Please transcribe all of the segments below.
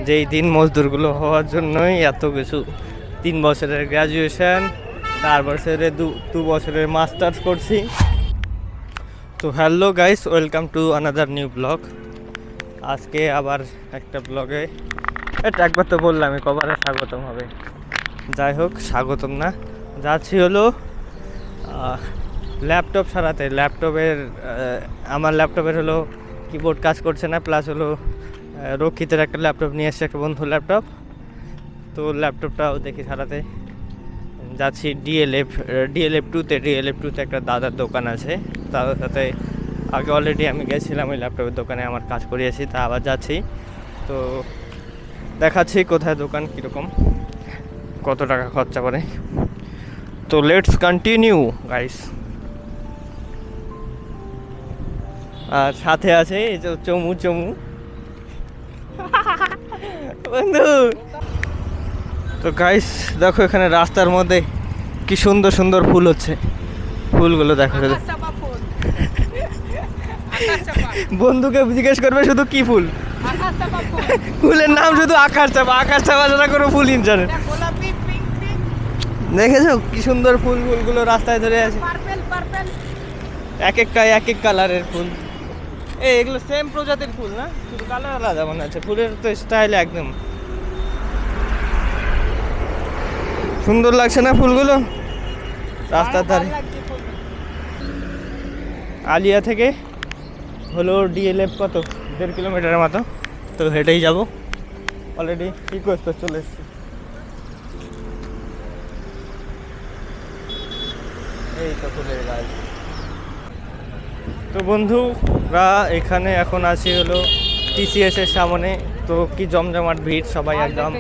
যেই দিন মজদুরগুলো হওয়ার জন্যই এত কিছু। 3 বছরের গ্র্যাজুয়েশন, 4 বছরের দু বছরের মাস্টার্স করছি। তো hello guys, welcome to another new blog. আজকে আবার একটা ব্লগে, এটা একবার তো বললামই, কবারে স্বাগতম হবে। যাই হোক, স্বাগতম না, যাচ্ছি হলো ল্যাপটপ সারাতে। আমার ল্যাপটপের হলো কিবোর্ড কাজ করছে না, প্লাস হলো রক্ষিতের একটা ল্যাপটপ নিয়ে এসছে, একটা বন্ধুর ল্যাপটপ। তো ল্যাপটপটাও দেখি সারাতে যাচ্ছি ডিএলএফ টুতে একটা দাদার দোকান আছে, তাদের সাথে আগে অলরেডি আমি গেছিলাম ওই ল্যাপটপের দোকানে, আমার কাজ করিয়েছি, তা আবার যাচ্ছি। তো দেখাচ্ছি কোথায় দোকান, কীরকম, কত টাকা খরচা করে। তো লেটস কন্টিনিউ গাইস। আর সাথে আছে এই যে চমু বন্ধু। তো গাইস দেখো, এখানে রাস্তার মধ্যে কি সুন্দর সুন্দর ফুল হচ্ছে, ফুলগুলো দেখো শুধু। বন্ধুকে জিজ্ঞেস করবে শুধু কি ফুল, ফুলের নাম শুধু আকাশ চাপা ছাড়া কোনো ফুল জানে। দেখেছো কি সুন্দর ফুলগুলো রাস্তায় ধরে আছে, এক এক কালারের ফুল। এগুলো সেম প্রজাতির ফুল না, শুধু কালার আলাদা মনে আছে। ফুলের তো স্টাইল একদম সুন্দর লাগছে না ফুলগুলো রাস্তার ধারে। আলিয়া থেকে হলো ডিএলএফ কত 1.5 কিলোমিটারের মতো, তো হেঁটেই যাবো। অলরেডি রিকোয়েস্ট চলে এসেছি। এই তো ফুলের গাছ। তো বন্ধুরা, এখানে এখন আছি হলো টিসিএস এর সামনে। তো কি জমজমাট ভিড়, সবাই একদম।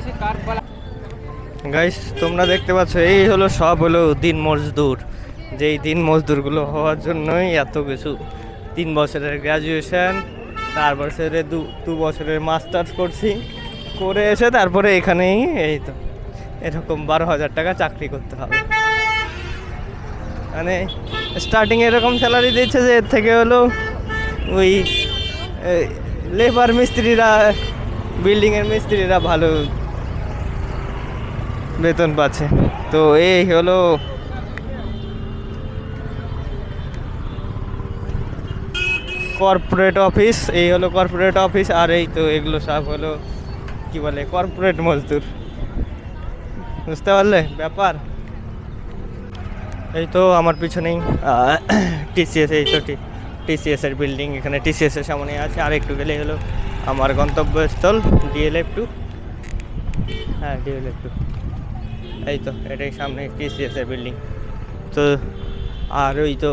গাইস তোমরা দেখতে পাচ্ছ, এই হলো সব হলো দিন মজদুর। যেই দিন মজদুরগুলো হওয়ার জন্যই এত কিছু। 3 বছরের গ্র্যাজুয়েশন, 4 বছরের দু বছরের মাস্টার্স করছি, করে এসে তারপরে এখানেই এই তো এরকম 12,000 টাকা চাকরি করতে হবে। মানে স্টার্টিং এরকম স্যালারি দিচ্ছে যে এর থেকে হলো ওই লেবার মিস্ত্রিরা, বিল্ডিংয়ের মিস্ত্রিরা ভালো বেতন পাচ্ছে। তো এই হলো কর্পোরেট অফিস, এই হলো কর্পোরেট অফিস। আর এই তো এগুলো সব হলো কি বলে কর্পোরেট মজদুর, বুঝতে পারলে ব্যাপার। এই তো আমার পিছনেই টিসিএস, এই তো টিসিএস এর বিল্ডিং, এখানে টিসিএস এর সামনে আছে। আর একটু গেলেই হলো আমার গন্তব্যস্থল ডিএলএফ 2। হ্যাঁ, ডিএলএফ 2, এই তো এটাই সামনে টিসিএস এর বিল্ডিং। তো আর ওই তো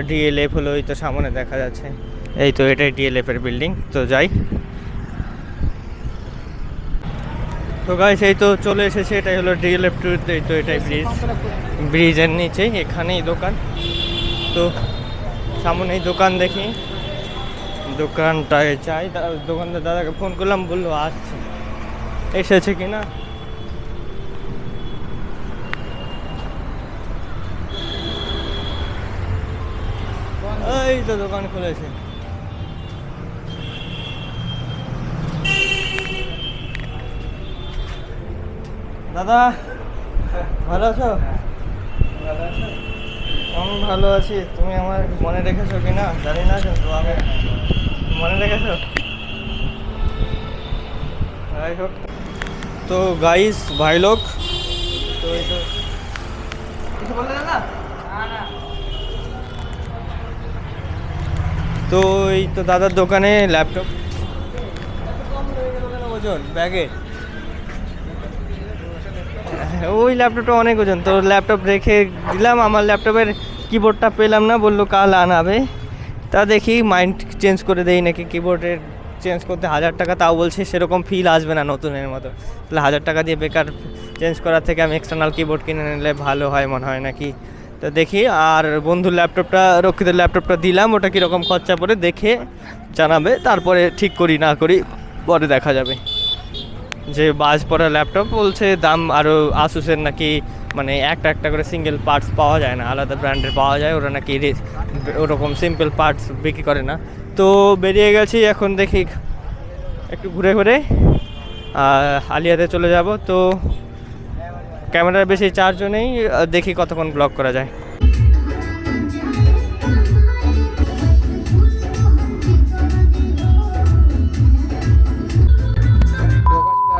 ডিএলএফ হলো ওই তো সামনে দেখা যাচ্ছে, এই তো এটাই ডিএলএফ এর বিল্ডিং। তো যাই। তো গাইস এই তো চলে এসেছে, এটাই হলো ডিএলএফ 2। এই তো এটাই ব্রিজের নিচেই এখানেই দোকান। তো সামনেই দোকান, দেখি দোকানটায় যাই। দোকানদার দাদাকে ফোন করলাম, বললো আসছে, এসেছে কিনা। এই তো দোকান খুলেছে। দাদা ভালো আছো? আমি ভালো আছি। তুমি আমার মনে রেখেছো কিনা জানি না, কিন্তু আমি মনে রেখেছো। যাই হোক, তো গাইস ভাই লোক, তো এই তো কিছু বললে না। তো এই তো দাদার দোকানে ল্যাপটপ কম হয়ে গেল কেন ওজন ব্যাগে, ওই ল্যাপটপটা অনেক ওজন। তো ল্যাপটপ রেখে দিলাম, আমার ল্যাপটপের কিবোর্ডটা পেলাম না, বললো কাল আনাবে। তা দেখি মাইন্ড চেঞ্জ করে দেই নাকি, কিবোর্ডের চেঞ্জ করতে 1000 টাকা, তাও বলছে সেরকম ফিল আসবে না নতুনের মতো। তাহলে 1000 টাকা দিয়ে বেকার চেঞ্জ করার থেকে আমি এক্সটার্নাল কিবোর্ড কিনে নিলে ভালো হয় মনে হয় নাকি। তো দেখি। আর বন্ধুর ল্যাপটপটা, রক্ষিতের ল্যাপটপটা দিলাম, ওটা কীরকম খরচা পড়ে দেখে জানাবে, তারপরে ঠিক করি না করি পরে দেখা যাবে। যে বাজ পড়া ল্যাপটপ বলছে দাম আরও আসুসের নাকি, মানে একটা করে সিঙ্গেল পার্টস পাওয়া যায় না, আলাদা ব্র্যান্ডের পাওয়া যায়, ওরা নাকি ওরকম সিম্পল পার্টস বিক্রি করে না। তো বেরিয়ে গেছি এখন, দেখি একটু ঘুরে ঘুরে আলিয়াতে চলে যাব। তো ক্যামেরার বেশি চার্জও নেই, দেখি কতক্ষণ ব্লগ করা যায়।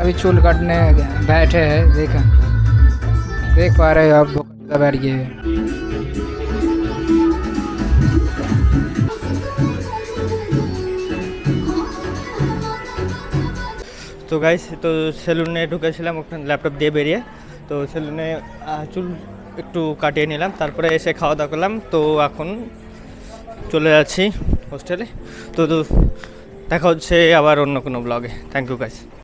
अभी चूल काटने बैठे हैं, देख पा रहे हो आप, बोका बैठ गए हैं। তো গাইস, তো সেলুনে ঢুকেছিলাম, ওখানে ল্যাপটপ দিয়ে বেরিয়ে তো সেলুনে চুল একটু কাটিয়ে নিলাম, তারপরে এসে খাওয়া দাওয়া করলাম। তো এখন চলে যাচ্ছি হোস্টেলে। তো দেখা হচ্ছে আবার অন্য কোনো ব্লগে। Thank you guys.